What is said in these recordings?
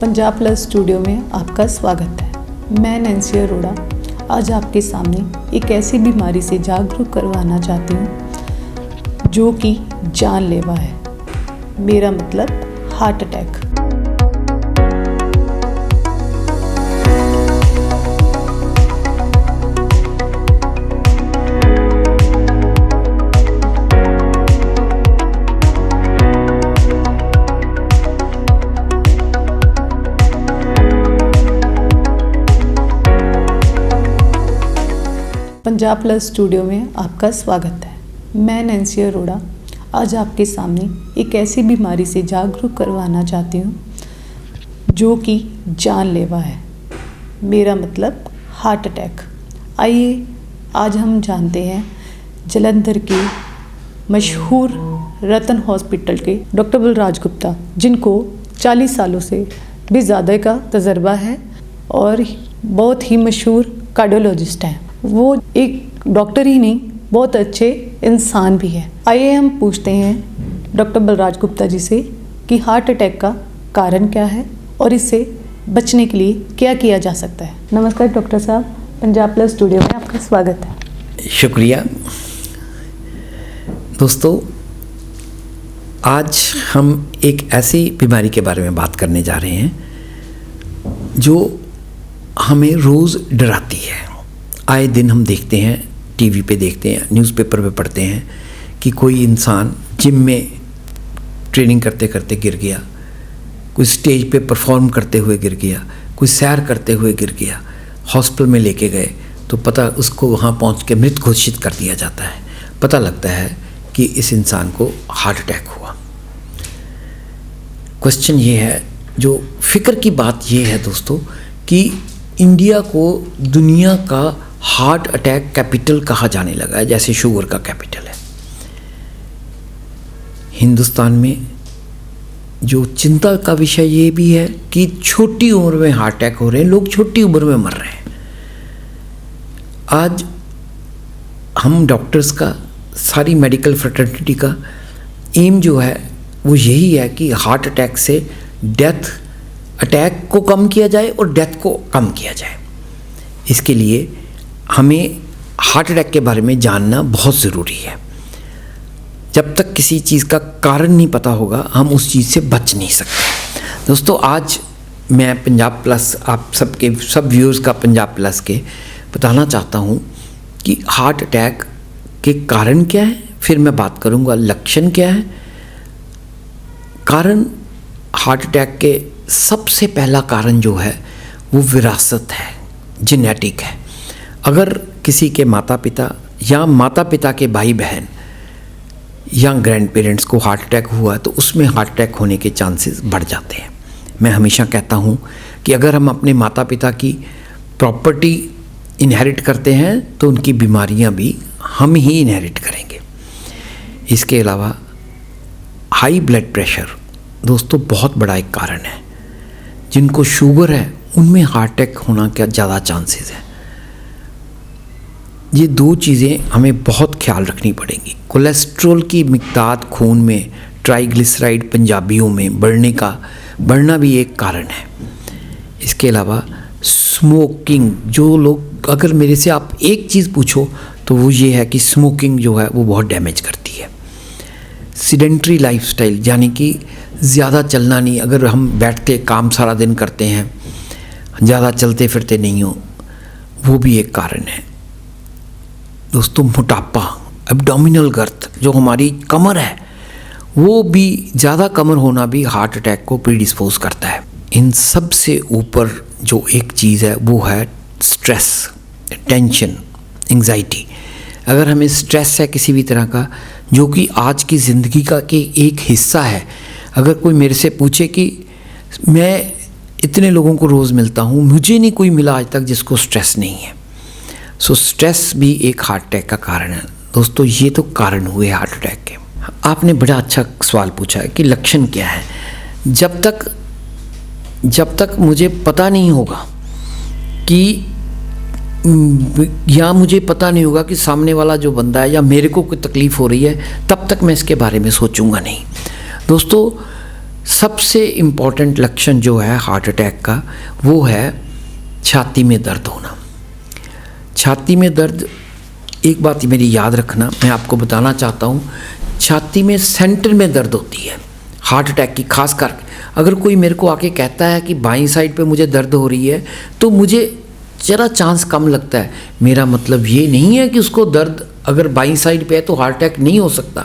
Punjab plus studio में आपका स्वागत है। मैं नैन्सी अरोड़ा आज आपके सामने एक ऐसी बीमारी से जागरूक करवाना चाहती हूँ जो कि जानलेवा है। मेरा मतलब heart attack. Punjab plus studio में आपका स्वागत है। मैं नैन्सी अरोड़ा आज आपके सामने एक ऐसी बीमारी से जागरूक करवाना चाहती हूँ जो कि जानलेवा है। मेरा मतलब हार्ट अटैक। आइए आज हम जानते हैं जालंधर के मशहूर रतन हॉस्पिटल के डॉक्टर बलराज गुप्ता, जिनको 40 सालों से भी ज़्यादा का तजर्बा है और बहुत ही मशहूर कार्डियोलॉजिस्ट हैं। वो एक डॉक्टर ही नहीं, बहुत अच्छे इंसान भी है। आइए हम पूछते हैं डॉक्टर बलराज गुप्ता जी से कि हार्ट अटैक का कारण क्या है और इससे बचने के लिए क्या किया जा सकता है। नमस्कार डॉक्टर साहब, पंजाब प्लस स्टूडियो में आपका स्वागत है। शुक्रिया। दोस्तों, आज हम एक ऐसी बीमारी के बारे में बात करने जा रहे हैं जो हमें रोज़ डराती है। आए दिन हम देखते हैं, टीवी पे देखते हैं, न्यूज़पेपर पे पढ़ते हैं कि कोई इंसान जिम में ट्रेनिंग करते करते गिर गया, कोई स्टेज पे परफॉर्म करते हुए गिर गया, कोई सैर करते हुए गिर गया, हॉस्पिटल में लेके गए तो पता उसको वहाँ पहुँच के मृत घोषित कर दिया जाता है। पता लगता है कि इस इंसान को हार्ट अटैक हुआ। क्वेश्चन ये है, जो फिक्र की बात ये है दोस्तों कि इंडिया को दुनिया का हार्ट अटैक कैपिटल कहा जाने लगा है, जैसे शुगर का कैपिटल है। हिंदुस्तान में जो चिंता का विषय ये भी है कि छोटी उम्र में हार्ट अटैक हो रहे हैं, लोग छोटी उम्र में मर रहे हैं। आज हम डॉक्टर्स का, सारी मेडिकल फ्रेटर्निटी का एम जो है वो यही है कि हार्ट अटैक से अटैक को कम किया जाए और डेथ को कम किया जाए। इसके लिए हमें हार्ट अटैक के बारे में जानना बहुत ज़रूरी है। जब तक किसी चीज़ का कारण नहीं पता होगा, हम उस चीज़ से बच नहीं सकते। दोस्तों, आज मैं पंजाब प्लस, आप सबके सब व्यूअर्स का पंजाब प्लस के बताना चाहता हूँ कि हार्ट अटैक के कारण क्या है, फिर मैं बात करूँगा लक्षण क्या है। कारण, हार्ट अटैक के सबसे पहला कारण जो है वो विरासत है, जेनेटिक है। अगर किसी के माता पिता या माता पिता के भाई बहन या ग्रैंड पेरेंट्स को हार्ट अटैक हुआ तो उसमें हार्ट अटैक होने के चांसेस बढ़ जाते हैं। मैं हमेशा कहता हूँ कि अगर हम अपने माता पिता की प्रॉपर्टी इनहेरिट करते हैं तो उनकी बीमारियाँ भी हम ही इनहेरिट करेंगे। इसके अलावा हाई ब्लड प्रेशर दोस्तों बहुत बड़ा एक कारण है। जिनको शुगर है उनमें हार्ट अटैक होना का ज़्यादा चांसेस है। ये दो चीज़ें हमें बहुत ख्याल रखनी पड़ेंगी। कोलेस्ट्रॉल की मिक़दार खून में, ट्राइग्लिसराइड पंजाबियों में बढ़ना भी एक कारण है। इसके अलावा स्मोकिंग, जो लोग, अगर मेरे से आप एक चीज़ पूछो तो वो ये है कि स्मोकिंग जो है वो बहुत डैमेज करती है। सीडेंट्री लाइफस्टाइल, यानी कि ज़्यादा चलना नहीं, अगर हम बैठते काम सारा दिन करते हैं, ज़्यादा चलते फिरते नहीं हो, वो भी एक कारण है। दोस्तों, मोटापा, एब्डोमिनल गर्थ, जो हमारी कमर है, वो भी ज़्यादा कमर होना भी हार्ट अटैक को प्रीडिस्पोज करता है। इन सब से ऊपर जो एक चीज़ है वो है स्ट्रेस, टेंशन, एंजाइटी। अगर हमें स्ट्रेस है किसी भी तरह का, जो कि आज की ज़िंदगी का के एक हिस्सा है। अगर कोई मेरे से पूछे कि मैं इतने लोगों को रोज़ मिलता हूँ, मुझे नहीं कोई मिला आज तक जिसको स्ट्रेस नहीं है। सो स्ट्रेस भी एक हार्ट अटैक का कारण है। दोस्तों, ये तो कारण हुए हार्ट अटैक के। आपने बड़ा अच्छा सवाल पूछा है कि लक्षण क्या है। जब तक मुझे पता नहीं होगा कि, या मुझे पता नहीं होगा कि सामने वाला जो बंदा है या मेरे को कोई तकलीफ़ हो रही है, तब तक मैं इसके बारे में सोचूंगा नहीं। दोस्तों, सबसे इम्पॉर्टेंट लक्षण जो है हार्ट अटैक का वो है छाती में दर्द होना। छाती में दर्द, एक बात मेरी याद रखना, मैं आपको बताना चाहता हूँ, छाती में सेंटर में दर्द होती है हार्ट अटैक की। खास कर अगर कोई मेरे को आके कहता है कि बाईं साइड पे मुझे दर्द हो रही है तो मुझे ज़रा चांस कम लगता है। मेरा मतलब ये नहीं है कि उसको दर्द अगर बाईं साइड पे है तो हार्ट अटैक नहीं हो सकता,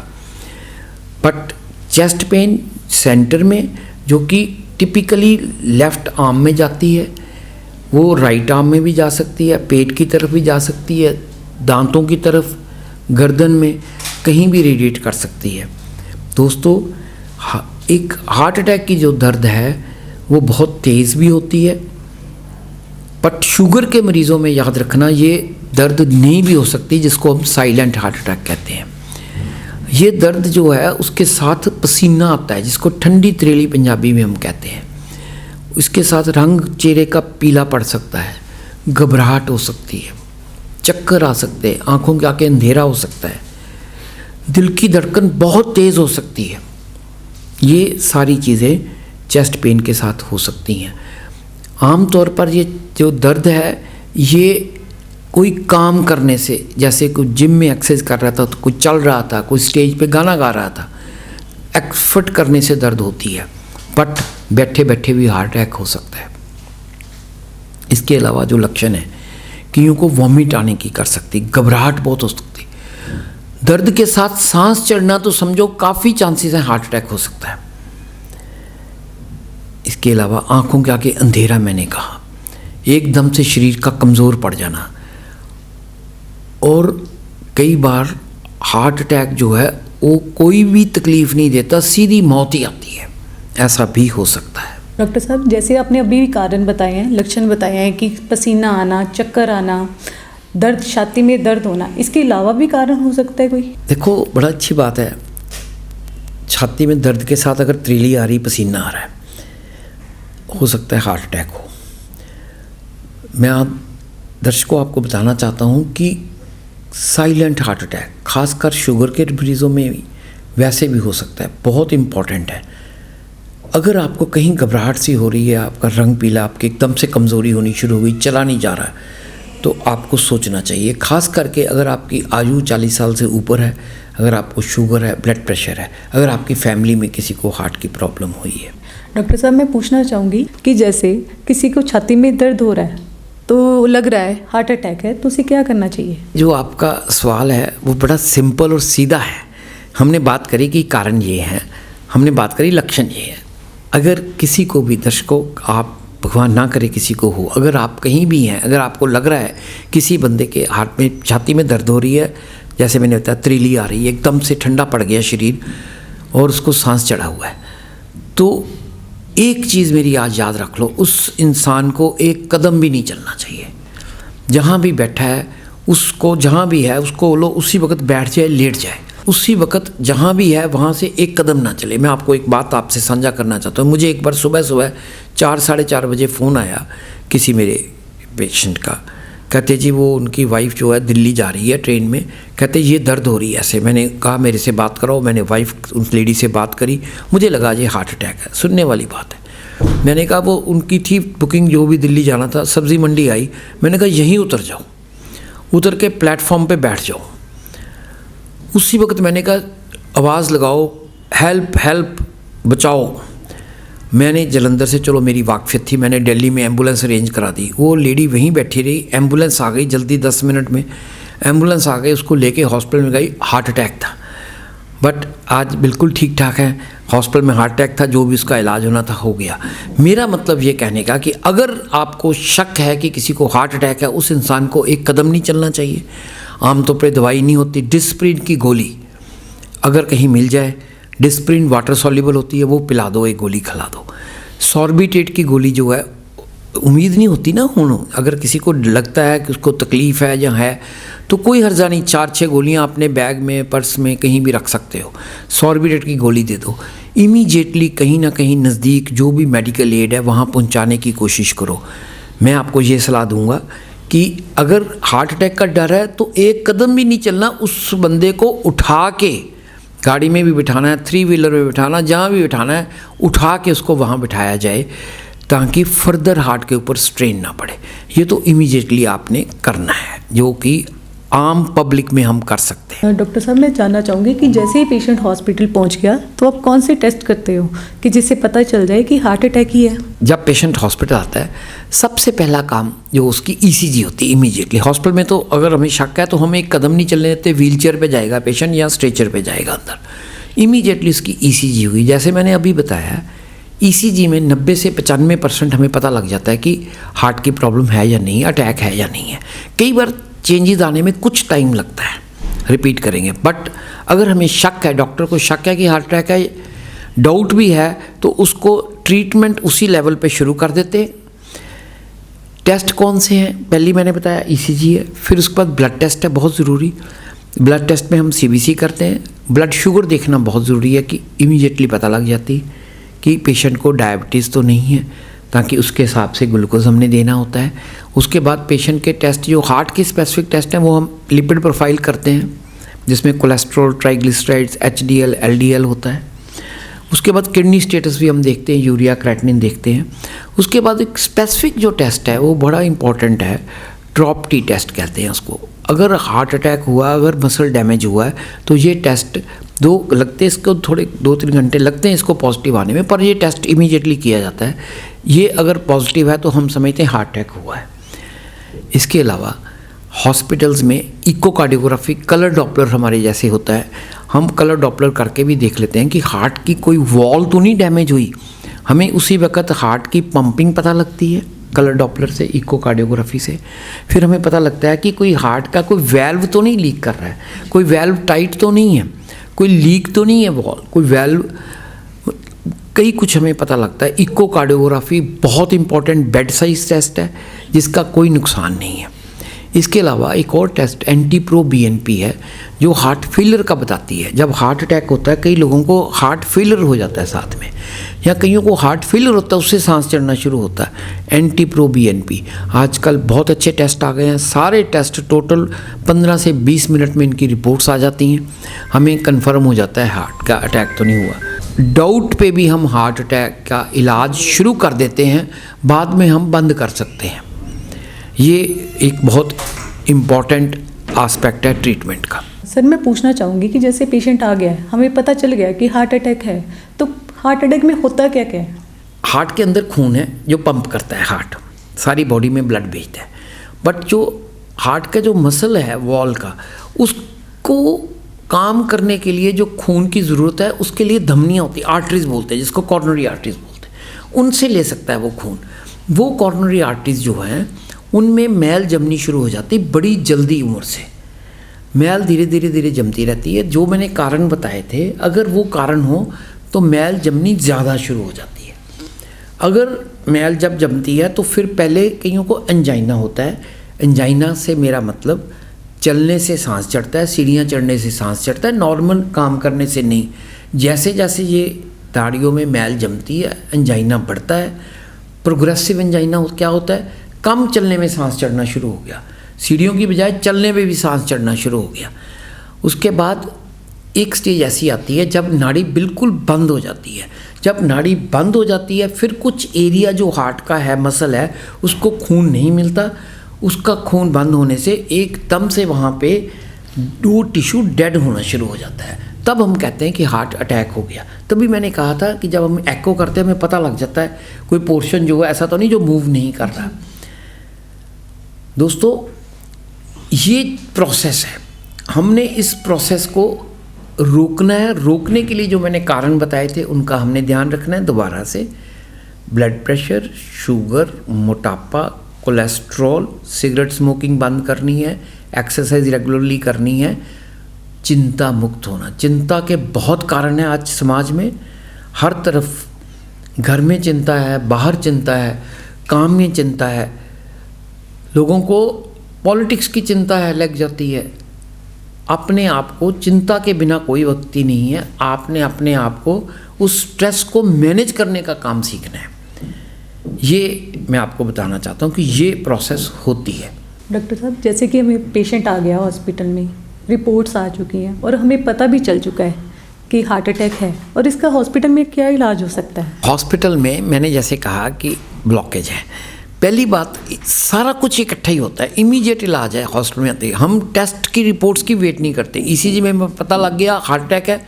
बट चेस्ट पेन सेंटर में जो कि टिपिकली लेफ़्ट आर्म में जाती है, वो राइट आर्म में भी जा सकती है, पेट की तरफ भी जा सकती है, दांतों की तरफ, गर्दन में, कहीं भी रेडिएट कर सकती है। दोस्तों, एक हार्ट अटैक की जो दर्द है वो बहुत तेज़ भी होती है, बट शुगर के मरीज़ों में याद रखना ये दर्द नहीं भी हो सकती, जिसको हम साइलेंट हार्ट अटैक कहते हैं। ये दर्द जो है उसके साथ पसीना आता है, जिसको ठंडी त्रेली पंजाबी में हम कहते हैं। इसके साथ रंग चेहरे का पीला पड़ सकता है, घबराहट हो सकती है, चक्कर आ सकते हैं, आंखों के आगे अंधेरा हो सकता है, दिल की धड़कन बहुत तेज़ हो सकती है। ये सारी चीज़ें चेस्ट पेन के साथ हो सकती हैं। आम तौर पर ये जो दर्द है ये कोई काम करने से, जैसे कोई जिम में एक्सरसाइज कर रहा था, तो कोई चल रहा था, कोई स्टेज पे गाना गा रहा था, एफर्ट करने से दर्द होती है, बट बैठे बैठे भी हार्ट अटैक हो सकता है। इसके अलावा जो लक्षण है, कईयों को वॉमिट आने की कर सकती, घबराहट बहुत हो सकती, दर्द के साथ सांस चढ़ना, तो समझो काफ़ी चांसेस हैं हार्ट अटैक हो सकता है। इसके अलावा आंखों के आगे अंधेरा, मैंने कहा, एकदम से शरीर का कमज़ोर पड़ जाना, और कई बार हार्ट अटैक जो है वो कोई भी तकलीफ़ नहीं देता, सीधी मौत ही आती है, ऐसा भी हो सकता है। डॉक्टर साहब, जैसे आपने अभी कारण बताए हैं, लक्षण बताए हैं कि पसीना आना, चक्कर आना, दर्द, छाती में दर्द होना, इसके अलावा भी कारण हो सकता है कोई? देखो, बड़ा अच्छी बात है, छाती में दर्द के साथ अगर त्रीली आ रही, पसीना आ रहा है, हो सकता है हार्ट अटैक हो। मैं आप दर्शकों आपको बताना चाहता हूँ कि साइलेंट हार्ट अटैक खासकर शुगर के मरीज़ों में वैसे भी हो सकता है, बहुत इम्पॉर्टेंट है। अगर आपको कहीं घबराहट सी हो रही है, आपका रंग पीला, आपकी एकदम से कमज़ोरी होनी शुरू हो गई, चला नहीं जा रहा है, तो आपको सोचना चाहिए। खास करके अगर आपकी आयु 40 साल से ऊपर है, अगर आपको शुगर है, ब्लड प्रेशर है, अगर आपकी फैमिली में किसी को हार्ट की प्रॉब्लम हुई है। डॉक्टर साहब, मैं पूछना चाहूँगी कि जैसे किसी को छाती में दर्द हो रहा है तो लग रहा है हार्ट अटैक है, तो उसे क्या करना चाहिए? जो आपका सवाल है वो बड़ा सिंपल और सीधा है। हमने बात करी कि कारण ये है, हमने बात करी लक्षण ये है। अगर किसी को भी, दर्शकों, आप भगवान ना करे किसी को हो, अगर आप कहीं भी हैं, अगर आपको लग रहा है किसी बंदे के हार्ट में, छाती में दर्द हो रही है, जैसे मैंने बताया त्रीली आ रही है, एकदम से ठंडा पड़ गया शरीर और उसको सांस चढ़ा हुआ है, तो एक चीज़ मेरी आज याद रख लो, उस इंसान को एक कदम भी नहीं चलना चाहिए। जहाँ भी बैठा है उसको, जहाँ भी है उसको बोलो उसी वक्त बैठ जाए, लेट जाए, उसी वक्त जहाँ भी है वहाँ से एक कदम ना चले। मैं आपको एक बात आपसे साझा करना चाहता हूँ। मुझे एक बार सुबह 4 साढ़े 4 बजे फ़ोन आया किसी मेरे पेशेंट का, कहते जी वो उनकी वाइफ जो है दिल्ली जा रही है ट्रेन में, कहते ये दर्द हो रही है ऐसे। मैंने कहा मेरे से बात कराओ, मैंने वाइफ उस लेडी से बात करी, मुझे लगा ये हार्ट अटैक है। सुनने वाली बात है। मैंने कहा वो उनकी थी बुकिंग, जो भी दिल्ली जाना था, सब्ज़ी मंडी आई, मैंने कहा यहीं उतर जाओ, उतर के प्लेटफॉर्म पे बैठ जाओ। उसी वक्त मैंने कहा आवाज़ लगाओ, हेल्प हेल्प, बचाओ। मैंने जलंधर से, चलो मेरी वाकफियत थी, मैंने दिल्ली में एम्बुलेंस अरेंज करा दी। वो लेडी वहीं बैठी रही, एम्बुलेंस आ गई जल्दी, 10 मिनट में एम्बुलेंस आ गई, उसको लेके हॉस्पिटल में गई। हार्ट अटैक था, बट आज बिल्कुल ठीक ठाक है। हॉस्पिटल में हार्ट अटैक था, जो भी उसका इलाज होना था हो गया। मेरा मतलब ये कहने का कि अगर आपको शक है कि किसी को हार्ट अटैक है, उस इंसान को एक कदम नहीं चलना चाहिए। आमतौर पर दवाई नहीं होती, डिस्प्रिन की गोली अगर कहीं मिल जाए, डिस्प्रिन वाटर सॉल्युबल होती है, वो पिला दो, एक गोली खिला दो। सॉर्बिटेट की गोली जो है, उम्मीद नहीं होती ना, अगर किसी को लगता है कि उसको तकलीफ़ है या है, तो कोई हर्जा नहीं, 4-6 गोलियां अपने बैग में, पर्स में, कहीं भी रख सकते हो। सॉर्बिटेट की गोली दे दो। इमीडिएटली कहीं ना कहीं नज़दीक जो भी मेडिकल एड है वहाँ पहुँचाने की कोशिश करो। मैं आपको ये सलाह दूँगा कि अगर हार्ट अटैक का डर है तो एक कदम भी नहीं चलना, उस बंदे को उठा के गाड़ी में भी बिठाना है, 3 व्हीलर में बिठाना, जहाँ भी बिठाना है उठा के उसको वहाँ बिठाया जाए ताकि फर्दर हार्ट के ऊपर स्ट्रेन ना पड़े। ये तो इमीडिएटली आपने करना है, जो कि आम पब्लिक में हम कर सकते हैं। डॉक्टर साहब, मैं जानना चाहूँगी कि जैसे ही पेशेंट हॉस्पिटल पहुँच गया तो आप कौन से टेस्ट करते हो कि जिससे पता चल जाए कि हार्ट अटैक ही है? जब पेशेंट हॉस्पिटल आता है, सबसे पहला काम जो उसकी ईसीजी होती है इमीडिएटली। हॉस्पिटल में तो अगर हमें शक है तो हम एक कदम नहीं चलने देते, व्हीलचेयर पे जाएगा पेशेंट या स्ट्रेचर पे जाएगा अंदर। इमीडिएटली उसकी ईसीजी हुई। जैसे मैंने अभी बताया, ईसीजी में 90 से 95% हमें पता लग जाता है कि हार्ट की प्रॉब्लम है या नहीं, अटैक है या नहीं है। कई बार चेंजेस आने में कुछ टाइम लगता है, रिपीट करेंगे, बट अगर हमें शक है, डॉक्टर को शक है कि हार्ट अटैक है, डाउट भी है, तो उसको ट्रीटमेंट उसी लेवल पे शुरू कर देते हैं। टेस्ट कौन से हैं? पहली मैंने बताया ईसीजी है, फिर उसके बाद ब्लड टेस्ट है, बहुत ज़रूरी। ब्लड टेस्ट में हम सीबीसी करते हैं। ब्लड शुगर देखना बहुत ज़रूरी है कि इमीडिएटली पता लग जाती कि पेशेंट को डायबिटीज़ तो नहीं है, ताकि उसके हिसाब से ग्लूकोज हमने देना होता है। उसके बाद पेशेंट के टेस्ट, जो हार्ट के स्पेसिफिक टेस्ट हैं, वो हम लिपिड प्रोफाइल करते हैं, जिसमें कोलेस्ट्रॉल, ट्राइग्लिसराइड्स, एचडीएल, एलडीएल होता है। उसके बाद किडनी स्टेटस भी हम देखते हैं, यूरिया, क्रेटिनिन देखते हैं। उसके बाद एक स्पेसिफिक जो टेस्ट है वो बड़ा इंपॉर्टेंट है, ड्रॉप टी टेस्ट कहते हैं उसको। अगर हार्ट अटैक हुआ, अगर मसल डैमेज हुआ है, तो ये टेस्ट इसको थोड़े 2-3 घंटे लगते हैं इसको पॉजिटिव आने में, पर ये टेस्ट इमीडिएटली किया जाता है। ये अगर पॉजिटिव है तो हम समझते हैं हार्ट अटैक हुआ है। इसके अलावा हॉस्पिटल्स में इकोकार्डियोग्राफी, कलर डॉपलर हमारे जैसे होता है, हम कलर डॉपलर करके भी देख लेते हैं कि हार्ट की कोई वॉल तो नहीं डैमेज हुई। हमें उसी वक्त हार्ट की पंपिंग पता लगती है कलर डॉपलर से, इकोकार्डियोग्राफी से। फिर हमें पता लगता है कि कोई हार्ट का कोई वैल्व तो नहीं लीक कर रहा है, कोई वैल्व टाइट तो नहीं है, कोई लीक तो नहीं है वॉल, कोई वैल्व, कई कुछ हमें पता लगता है। इकोकार्डियोग्राफी बहुत इंपॉर्टेंट बेड साइज टेस्ट है जिसका कोई नुकसान नहीं है। इसके अलावा एक और टेस्ट एंटी-प्रो बीएनपी है जो हार्ट फेलियर का बताती है। जब हार्ट अटैक होता है, कई लोगों को हार्ट फेलियर हो जाता है साथ में, या कईयों को हार्ट फेलियर होता है उससे सांस चढ़ना शुरू होता है। एंटी-प्रो बीएनपी आजकल बहुत अच्छे टेस्ट आ गए हैं। सारे टेस्ट टोटल 15 से 20 मिनट में इनकी रिपोर्ट्स आ जाती हैं, हमें कन्फर्म हो जाता है हार्ट का अटैक तो नहीं हुआ। डाउट पे भी हम हार्ट अटैक का इलाज शुरू कर देते हैं, बाद में हम बंद कर सकते हैं। ये एक बहुत इम्पॉर्टेंट आस्पेक्ट है ट्रीटमेंट का। सर, मैं पूछना चाहूँगी कि जैसे पेशेंट आ गया है, हमें पता चल गया कि हार्ट अटैक है, तो हार्ट अटैक में होता क्या क्या है? हार्ट के अंदर खून है जो पंप करता है, हार्ट सारी बॉडी में ब्लड भेजता है, बट जो हार्ट का जो मसल है वॉल का, उसको काम करने के लिए जो खून की ज़रूरत है उसके लिए धमनियाँ होती है, आर्टरीज बोलते हैं जिसको, कॉर्नरी आर्टरीज बोलते हैं, उनसे ले सकता है वो खून। वो कॉर्नरी आर्टरीज जो हैं उनमें मैल जमनी शुरू हो जाती है बड़ी जल्दी उम्र से। मैल धीरे धीरे धीरे जमती रहती है। जो मैंने कारण बताए थे, अगर वो कारण हो तो मैल जमनी ज़्यादा शुरू हो जाती है। अगर मैल जब जमती है तो फिर पहले कईयों को एंजाइना होता है। एंजाइना से मेरा मतलब चलने से सांस चढ़ता है, सीढ़ियाँ चढ़ने से सांस चढ़ता है, नॉर्मल काम करने से नहीं। जैसे जैसे ये नाड़ियों में मैल जमती है, एंजाइना बढ़ता है। प्रोग्रेसिव एंजाइना क्या होता है? कम चलने में सांस चढ़ना शुरू हो गया, सीढ़ियों की बजाय चलने में भी सांस चढ़ना शुरू हो गया। उसके बाद एक स्टेज ऐसी आती है जब नाड़ी बिल्कुल बंद हो जाती है। जब नाड़ी बंद हो जाती है फिर कुछ एरिया जो हार्ट का है, मसल है, उसको खून नहीं मिलता। उसका खून बंद होने से एकदम से वहाँ पे वो टिश्यू डेड होना शुरू हो जाता है। तब हम कहते हैं कि हार्ट अटैक हो गया। तभी मैंने कहा था कि जब हम एको करते हैं हमें पता लग जाता है कोई पोर्शन जो है ऐसा तो नहीं जो मूव नहीं कर रहा। दोस्तों, ये प्रोसेस है, हमने इस प्रोसेस को रोकना है। रोकने के लिए जो मैंने कारण बताए थे उनका हमने ध्यान रखना है। दोबारा से ब्लड प्रेशर, शुगर, मोटापा, कोलेस्ट्रॉल, सिगरेट स्मोकिंग बंद करनी है, एक्सरसाइज रेगुलरली करनी है, चिंता मुक्त होना। चिंता के बहुत कारण हैं आज समाज में, हर तरफ, घर में चिंता है, बाहर चिंता है, काम में चिंता है, लोगों को पॉलिटिक्स की चिंता है लग जाती है। अपने आप को, चिंता के बिना कोई वक्त ही नहीं है। आपने अपने आप को उस स्ट्रेस को मैनेज करने का काम सीखना है। ये मैं आपको बताना चाहता हूँ कि ये प्रोसेस होती है। डॉक्टर साहब, जैसे कि हमें पेशेंट आ गया हॉस्पिटल में, रिपोर्ट्स आ चुकी हैं और हमें पता भी चल चुका है कि हार्ट अटैक है, और इसका हॉस्पिटल में क्या इलाज हो सकता है? हॉस्पिटल में मैंने जैसे कहा कि ब्लॉकेज है, पहली बात सारा कुछ इकट्ठा ही होता है, इमीडिएट इलाज है। हॉस्पिटल में आते हम टेस्ट की रिपोर्ट्स की वेट नहीं करते। ईसीजी में पता लग गया हार्ट अटैक है,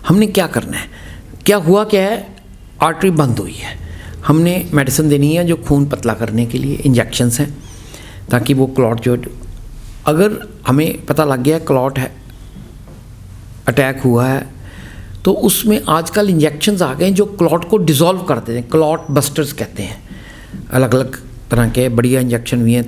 हमने क्या करना है, क्या हुआ क्या है, आर्टरी बंद हुई है, हमने मेडिसिन देनी है जो खून पतला करने के लिए इंजेक्शंस हैं, ताकि वो क्लॉट जो, अगर हमें पता लग गया क्लॉट है, अटैक हुआ है, तो उसमें आजकल इंजेक्शंस आ गए हैं जो क्लॉट को डिसॉल्व कर देते हैं, क्लॉट बस्टर्स कहते हैं। अलग अलग तरह के बढ़िया इंजेक्शन भी हैं,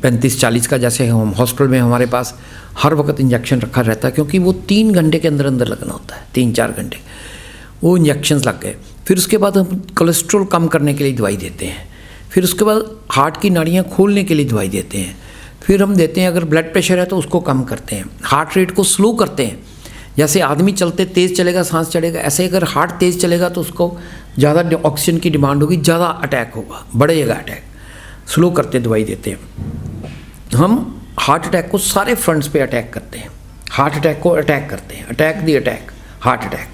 35-40 का, जैसे हम हॉस्पिटल में हमारे पास हर वक्त इंजेक्शन रखा रहता है, क्योंकि वो 3 घंटे के अंदर अंदर लगना होता है, 3-4 घंटे वो इंजेक्शंस लग गए। फिर उसके बाद हम कोलेस्ट्रॉल कम करने के लिए दवाई देते हैं, फिर उसके बाद हार्ट की नाड़ियाँ खोलने के लिए दवाई देते हैं, फिर हम देते हैं अगर ब्लड प्रेशर है तो उसको कम करते हैं, हार्ट रेट को स्लो करते हैं। जैसे आदमी चलते तेज़ चलेगा सांस चढ़ेगा, ऐसे अगर हार्ट तेज़ चलेगा तो उसको ज़्यादा ऑक्सीजन की डिमांड होगी, ज़्यादा अटैक होगा, बढ़ेगा अटैक, स्लो करते दवाई देते हैं। हम हार्ट अटैक को सारे फ्रंट्स पे अटैक करते हैं, हार्ट अटैक को अटैक करते हैं, अटैक दी अटैक, हार्ट अटैक।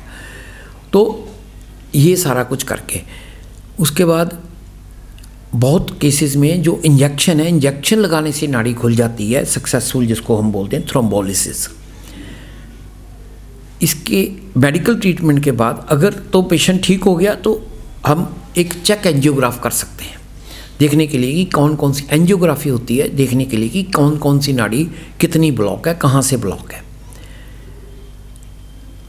तो ये सारा कुछ करके उसके बाद बहुत केसेस में जो इंजेक्शन है, इंजेक्शन लगाने से नाड़ी खुल जाती है सक्सेसफुल, जिसको हम बोलते हैं थ्रोम्बोलिसिस। इसके मेडिकल ट्रीटमेंट के बाद अगर तो पेशेंट ठीक हो गया तो हम एक चेक एंजियोग्राफ कर सकते हैं, देखने के लिए कि कौन कौन सी एंजियोग्राफी होती है, देखने के लिए कि कौन कौन सी नाड़ी कितनी ब्लॉक है, कहाँ से ब्लॉक है।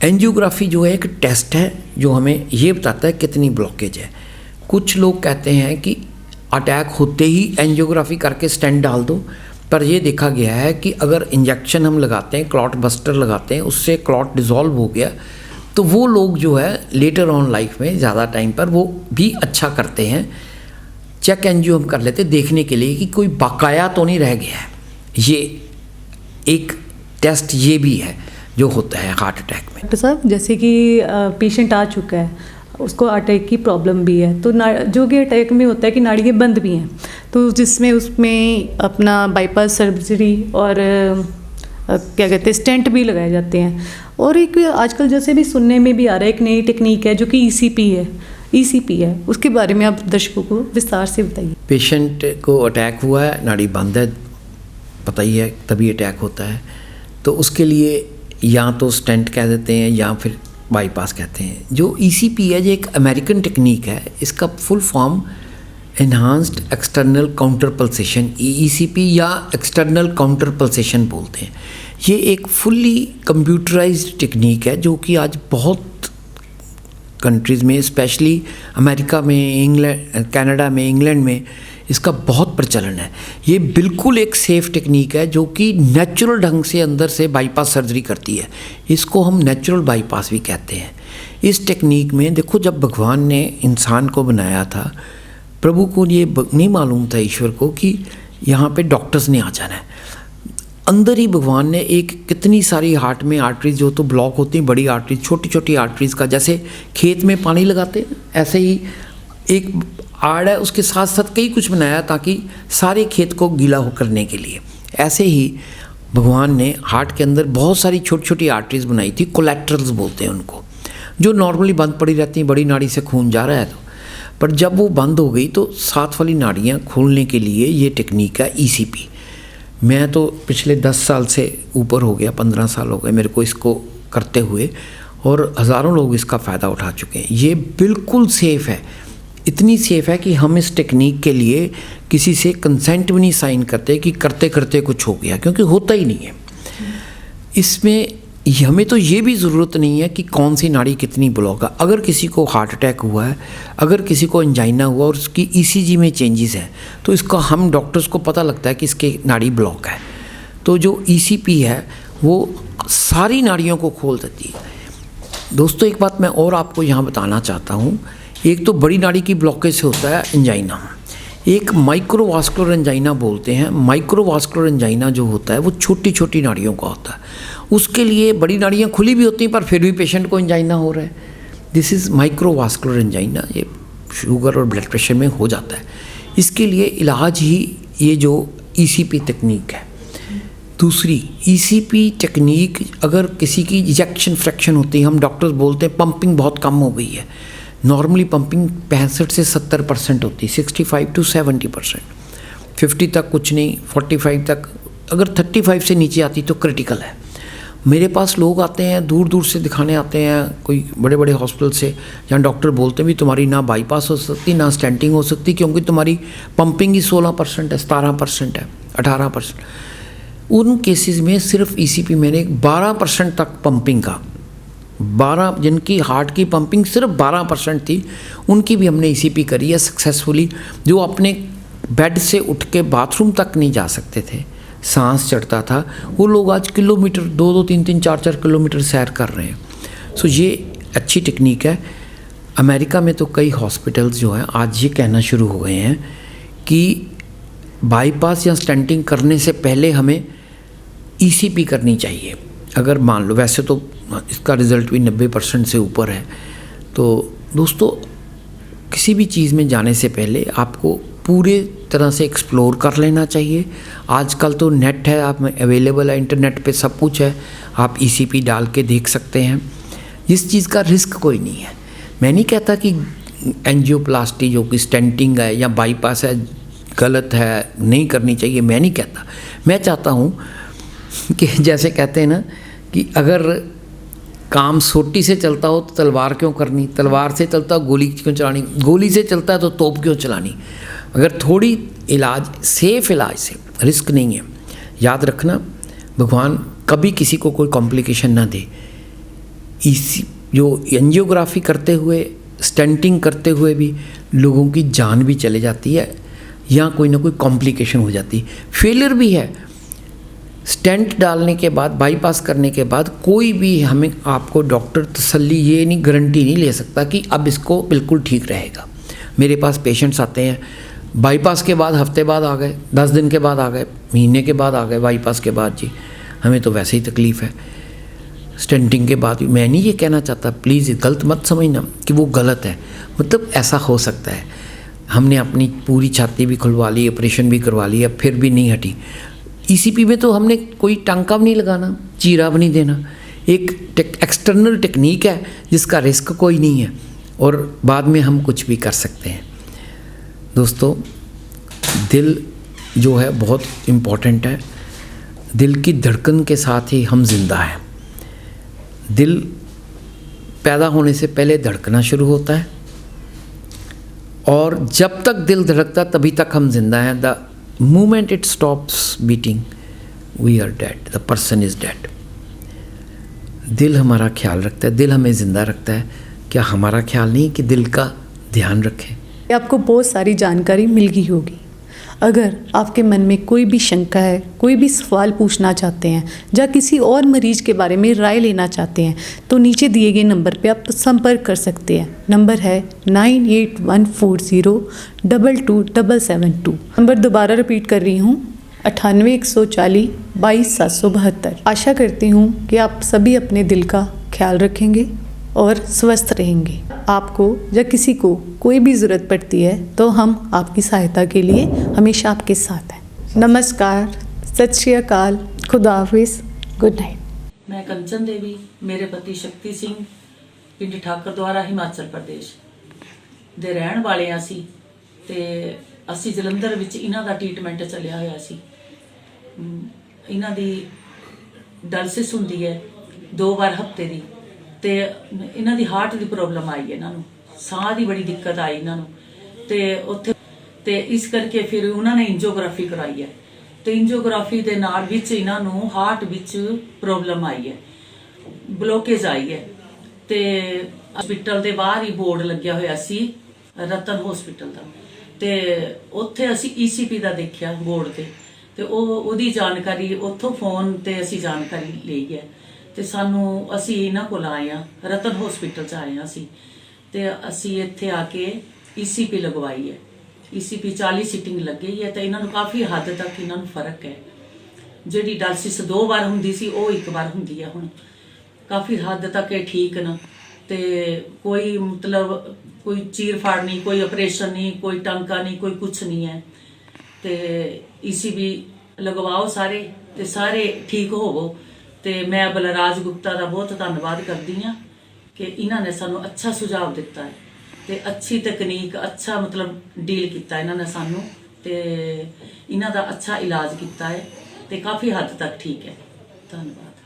एंजियोग्राफी जो है एक टेस्ट है जो हमें ये बताता है कितनी ब्लॉकेज है। कुछ लोग कहते हैं कि अटैक होते ही एंजियोग्राफी करके स्टेंट डाल दो, पर ये देखा गया है कि अगर इंजेक्शन हम लगाते हैं, क्लॉट बस्टर लगाते हैं, उससे क्लॉट डिसॉल्व हो गया, तो वो लोग जो है लेटर ऑन लाइफ में ज़्यादा टाइम पर वो भी अच्छा करते हैं। चेक एंजियो हम कर लेते हैं देखने के लिए कि कोई बकाया तो नहीं रह गया है। ये एक टेस्ट ये भी है जो होता है हार्ट अटैक में। डॉक्टर साहब, जैसे कि पेशेंट आ चुका है, उसको अटैक की प्रॉब्लम भी है, तो जो कि अटैक में होता है कि नाड़ियाँ बंद भी हैं, तो जिसमें उसमें अपना बाईपास सर्जरी और क्या कहते हैं स्टेंट भी लगाए जाते हैं। और एक आजकल जैसे भी सुनने में भी आ रहा है एक नई टेक्निक है जो कि ईसीपी है, उसके बारे में आप दर्शकों को विस्तार से बताइए। पेशेंट को अटैक हुआ है, नाड़ी बंद है, पता ही है तभी अटैक होता है, तो उसके लिए या तो स्टेंट कह देते हैं या फिर बाईपास कहते हैं। जो ईसीपी है, ये एक अमेरिकन टेक्निक है, इसका full form enhanced external counter pulsation, ECP या एक्सटर्नल काउंटर पल्सेशन बोलते हैं। ये एक फुल्ली कंप्यूटराइज्ड टेक्निक है जो कि आज बहुत कंट्रीज़ में, स्पेशली अमेरिका में, इंग्लैंड, कनाडा में, इंग्लैंड में इसका बहुत प्रचलन है। ये बिल्कुल एक सेफ़ टेक्निक है जो कि नेचुरल ढंग से अंदर से बाईपास सर्जरी करती है। इसको हम नेचुरल बाईपास भी कहते हैं। इस टेक्निक में देखो, जब भगवान ने इंसान को बनाया था, प्रभु को ये नहीं मालूम था, ईश्वर को, कि यहाँ पे डॉक्टर्स ने आ जाना है। अंदर ही भगवान ने एक कितनी सारी हार्ट में आर्टरीज जो तो ब्लॉक होती हैं, बड़ी आर्टरीज, छोटी छोटी आर्टरीज का, जैसे खेत में पानी लगाते हैं ऐसे ही एक आड़ है, उसके साथ साथ कई कुछ बनाया ताकि सारे खेत को गीला हो करने के लिए। ऐसे ही भगवान ने हार्ट के अंदर बहुत सारी छोटी छोटी आर्टरीज बनाई थी, कोलेट्रल्स बोलते हैं उनको, जो नॉर्मली बंद पड़ी रहती हैं, बड़ी नाड़ी से खून जा रहा है तो। पर जब वो बंद हो गई तो साथ वाली नाड़ियाँ खोलने के लिए ये टेक्निक है ईसीपी। मैं तो पिछले 10 साल से ऊपर हो गया, 15 साल हो गए मेरे को इसको करते हुए, और हज़ारों लोग इसका फ़ायदा उठा चुके हैं। ये बिल्कुल सेफ़ है, इतनी सेफ़ है कि हम इस टेक्निक के लिए किसी से कंसेंट भी नहीं साइन करते कि करते करते कुछ हो गया, क्योंकि होता ही नहीं है। इसमें हमें तो ये भी ज़रूरत नहीं है कि कौन सी नाड़ी कितनी ब्लॉक है। अगर किसी को हार्ट अटैक हुआ है, अगर किसी को एंजाइना हुआ और उसकी ईसीजी में चेंजेस हैं, तो इसका हम डॉक्टर्स को पता लगता है कि इसके नाड़ी ब्लॉक है। तो जो ईसीपी है वो सारी नाड़ियों को खोल देती है। दोस्तों, एक बात मैं और आपको यहाँ बताना चाहता हूँ। एक तो बड़ी नाड़ी की ब्लॉकेज से होता है एंजाइना, एक माइक्रोवास्कुलर एंजाइना बोलते हैं। माइक्रोवास्कुलर एंजाइना जो होता है वो छोटी छोटी नाड़ियों का होता है। उसके लिए बड़ी नाड़ियाँ खुली भी होती हैं पर फिर भी पेशेंट को एंजाइना हो रहा है। This is microvascular angina. ये शुगर और ब्लड प्रेशर में हो जाता है। इसके लिए इलाज ही ये जो ईसीपी तकनीक है, दूसरी ईसीपी टेक्निक, अगर किसी की इजेक्शन फ्रैक्शन होती है, हम डॉक्टर्स बोलते हैं पंपिंग बहुत कम हो गई है। नॉर्मली पंपिंग 65 से 70% होती है, 65 to 70%, 50 तक कुछ नहीं, 45 तक। अगर 35 से नीचे आती तो क्रिटिकल है। मेरे पास लोग आते हैं, दूर दूर से दिखाने आते हैं, कोई बड़े बड़े हॉस्पिटल से, जहाँ डॉक्टर बोलते हैं भी तुम्हारी ना बाईपास हो सकती ना स्टेंटिंग हो सकती, क्योंकि तुम्हारी पंपिंग ही 16% है, 17% है, 18%। उन केसेस में सिर्फ ईसीपी मैंने 12% तक पंपिंग का, 12 जिनकी हार्ट की पंपिंग सिर्फ 12% थी, उनकी भी हमने ईसीपी करी है सक्सेसफुली। जो अपने बेड से उठ के बाथरूम तक नहीं जा सकते थे, सांस चढ़ता था, वो लोग आज किलोमीटर 2-2, 3-3, 4-4 किलोमीटर सैर कर रहे हैं। सो ये अच्छी टेक्निक है। अमेरिका में तो कई हॉस्पिटल्स जो हैं आज ये कहना शुरू हो गए हैं कि बाईपास या स्टेंटिंग करने से पहले हमें ईसीपी करनी चाहिए। अगर मान लो, वैसे तो इसका रिज़ल्ट भी 90% से ऊपर है। तो दोस्तों, किसी भी चीज़ में जाने से पहले आपको पूरे तरह से एक्सप्लोर कर लेना चाहिए। आजकल तो नेट है, आप में अवेलेबल है, इंटरनेट पे सब कुछ है, आप ईसीपी डाल के देख सकते हैं। इस चीज़ का रिस्क कोई नहीं है। मैं नहीं कहता कि एंजियोप्लास्टी जो कि स्टेंटिंग है या बाईपास है गलत है, नहीं करनी चाहिए, मैं नहीं कहता। मैं चाहता हूँ कि जैसे कहते हैं ना कि अगर काम सोटी से चलता हो तो तलवार क्यों करनी, तलवार से चलता हो गोली क्यों चलानी, गोली से चलता है तो तोप क्यों चलानी। अगर थोड़ी इलाज, सेफ इलाज से रिस्क नहीं है। याद रखना, भगवान कभी किसी को कोई कॉम्प्लिकेशन ना दे। इसी जो एंजियोग्राफी करते हुए, स्टेंटिंग करते हुए भी लोगों की जान भी चले जाती है या कोई ना कोई कॉम्प्लिकेशन हो जाती है, फेलियर भी है। स्टेंट डालने के बाद, बाईपास करने के बाद कोई भी हमें, आपको डॉक्टर तसल्ली ये नहीं, गारंटी नहीं ले सकता कि अब इसको बिल्कुल ठीक रहेगा। मेरे पास पेशेंट्स आते हैं, बाईपास के बाद हफ्ते बाद आ गए, 10 दिन के बाद आ गए, महीने के बाद आ गए, बाईपास के बाद जी हमें तो वैसे ही तकलीफ़ है, स्टेंटिंग के बाद भी। मैं नहीं ये कहना चाहता, प्लीज़ गलत मत समझना कि वो गलत है, मतलब ऐसा हो सकता है। हमने अपनी पूरी छाती भी खुलवा ली, ऑपरेशन भी करवा लिया, फिर भी नहीं हटी। ईसीपी में तो हमने कोई टांका भी नहीं लगाना, चीरा भी नहीं देना, एक एक्सटर्नल टेक्निक है जिसका रिस्क कोई नहीं है, और बाद में हम कुछ भी कर सकते हैं। दोस्तों, दिल जो है बहुत इम्पॉर्टेंट है। दिल की धड़कन के साथ ही हम जिंदा हैं। दिल पैदा होने से पहले धड़कना शुरू होता है, और जब तक दिल धड़कता तभी तक हम जिंदा हैं। The moment it stops beating we are dead, the person is dead. दिल हमारा ख्याल रखता है, दिल हमें ज़िंदा रखता है। क्या हमारा ख्याल नहीं कि दिल का ध्यान रखें? आपको बहुत सारी जानकारी मिल गई होगी। अगर आपके मन में कोई भी शंका है, कोई भी सवाल पूछना चाहते हैं या किसी और मरीज के बारे में राय लेना चाहते हैं, तो नीचे दिए गए नंबर पे आप संपर्क कर सकते हैं। नंबर है 9814022772। नंबर दोबारा रिपीट कर रही हूँ, 9814022772। आशा करती हूँ कि आप सभी अपने दिल का ख्याल रखेंगे और स्वस्थ रहेंगे। आपको या किसी को कोई भी ज़रूरत पड़ती है तो हम आपकी सहायता के लिए हमेशा आपके साथ हैं। नमस्कार, सत श्री अकाल, खुदा हाफिज़, गुड नाइट। मैं कंचन देवी, मेरे पति शक्ति सिंह, पिंड ठाकर द्वारा, हिमाचल प्रदेश ਦੇ ਰਹਿਣ ਵਾਲੇ ਹਾਂ ਅਸੀਂ ਤੇ ਅਸੀਂ ਜਲੰਧਰ ਵਿੱਚ ਇਹਨਾਂ ਦਾ ਟ੍ਰੀਟਮੈਂਟ ਚੱਲਿਆ ਹੋਇਆ ਸੀ। ਇਹਨਾਂ ਦੀ ਡਾਇਲਿਸਿਸ ਹੁੰਦੀ ਹੈ 2 ਵਾਰ ਹਫਤੇ ਦੀ, ਤੇ ਇਹਨਾਂ ਦੀ ਹਾਰਟ ਦੀ ਪ੍ਰੋਬਲਮ ਆਈ ਹੈ, ਇਹਨਾਂ ਨੂੰ ਸਾਹ ਦੀ ਬੜੀ ਦਿੱਕਤ ਆਈ ਇਹਨਾਂ ਨੂੰ, ਤੇ ਉੱਥੇ ਤੇ ਇਸ ਕਰਕੇ ਫਿਰ ਉਹਨਾਂ ਨੇ ਐਂਜੀਓਗ੍ਰਾਫੀ ਕਰਵਾਈ ਹੈ। ਤੇ ਐਂਜੀਓਗ੍ਰਾਫੀ ਦੇ ਨਾਲ ਵਿੱਚ ਇਹਨਾਂ ਨੂੰ ਹਾਰਟ ਵਿੱਚ ਪ੍ਰੋਬਲਮ ਆਈ ਹੈ, ਬਲੋਕੇਜ ਆਈ ਹੈ। ਤੇ ਹਸਪੀਟਲ ਦੇ ਬਾਹਰ ਹੀ ਬੋਰਡ ਲੱਗਿਆ ਹੋਇਆ ਸੀ ਰਤਨ ਹਸਪੀਟਲ ਦਾ, ਤੇ ਉੱਥੇ ਅਸੀਂ ਈਸੀਪੀ ਦਾ ਦੇਖਿਆ ਬੋਰਡ ਤੇ ਉਹਦੀ ਜਾਣਕਾਰੀ ਉੱਥੋਂ ਫੋਨ ਤੇ ਅਸੀਂ ਜਾਣਕਾਰੀ ਲਈ ਹੈ। ਤੇ ਸਾਨੂੰ ਅਸੀਂ ਇਹਨਾਂ ਕੋਲ ਆਏ ਆ, ਰਤਨ ਹਸਪੀਟਲ 'ਚ ਆਏ ਆ ਅਸੀਂ, ਤੇ ਅਸੀਂ ਇੱਥੇ ਆ ਕੇ ਈਸੀਪੀ ਲਗਵਾਈ ਹੈ। ਈਸੀਪੀ 40 ਸੀਟਿੰਗ ਲੱਗੀ ਹੈ, ਤੇ ਇਹਨਾਂ ਨੂੰ ਕਾਫੀ ਹੱਦ ਤੱਕ ਇਹਨਾਂ ਨੂੰ ਫਰਕ ਹੈ। ਜਿਹੜੀ ਡਾਇਲਿਸਿਸ 2 ਵਾਰ ਹੁੰਦੀ ਸੀ ਉਹ 1 ਵਾਰ ਹੁੰਦੀ ਹੈ ਹੁਣ, ਕਾਫੀ ਹੱਦ ਤੱਕ ਇਹ ਠੀਕ ਨਾ। ਤੇ ਕੋਈ ਮਤਲਬ ਕੋਈ ਚੀਰ ਫਾੜ ਨਹੀਂ, ਕੋਈ ਆਪਰੇਸ਼ਨ ਨਹੀਂ, ਕੋਈ ਟਾਂਕਾ ਨਹੀਂ, ਕੋਈ ਕੁਛ ਨਹੀਂ ਹੈ। ਤੇ ਈਸੀਪੀ ਲਗਵਾਓ ਸਾਰੇ ਤੇ ਸਾਰੇ ਠੀਕ ਹੋਵੋ। ਤੇ ਮੈਂ ਬਲਰਾਜ ਗੁਪਤਾ ਦਾ ਬਹੁਤ ਧੰਨਵਾਦ ਕਰਦੀ ਹਾਂ ਕਿ ਇਹਨਾਂ ਨੇ ਸਾਨੂੰ ਅੱਛਾ ਸੁਝਾਅ ਦਿੱਤਾ ਹੈ ਤੇ ਅੱਛੀ ਤਕਨੀਕ, ਅੱਛਾ ਮਤਲਬ ਡੀਲ ਕੀਤਾ ਇਹਨਾਂ ਨੇ ਸਾਨੂੰ, ਤੇ ਇਹਨਾਂ ਦਾ ਅੱਛਾ ਇਲਾਜ ਕੀਤਾ ਹੈ ਤੇ ਕਾਫੀ ਹੱਦ ਤੱਕ ਠੀਕ ਹੈ। ਧੰਨਵਾਦ।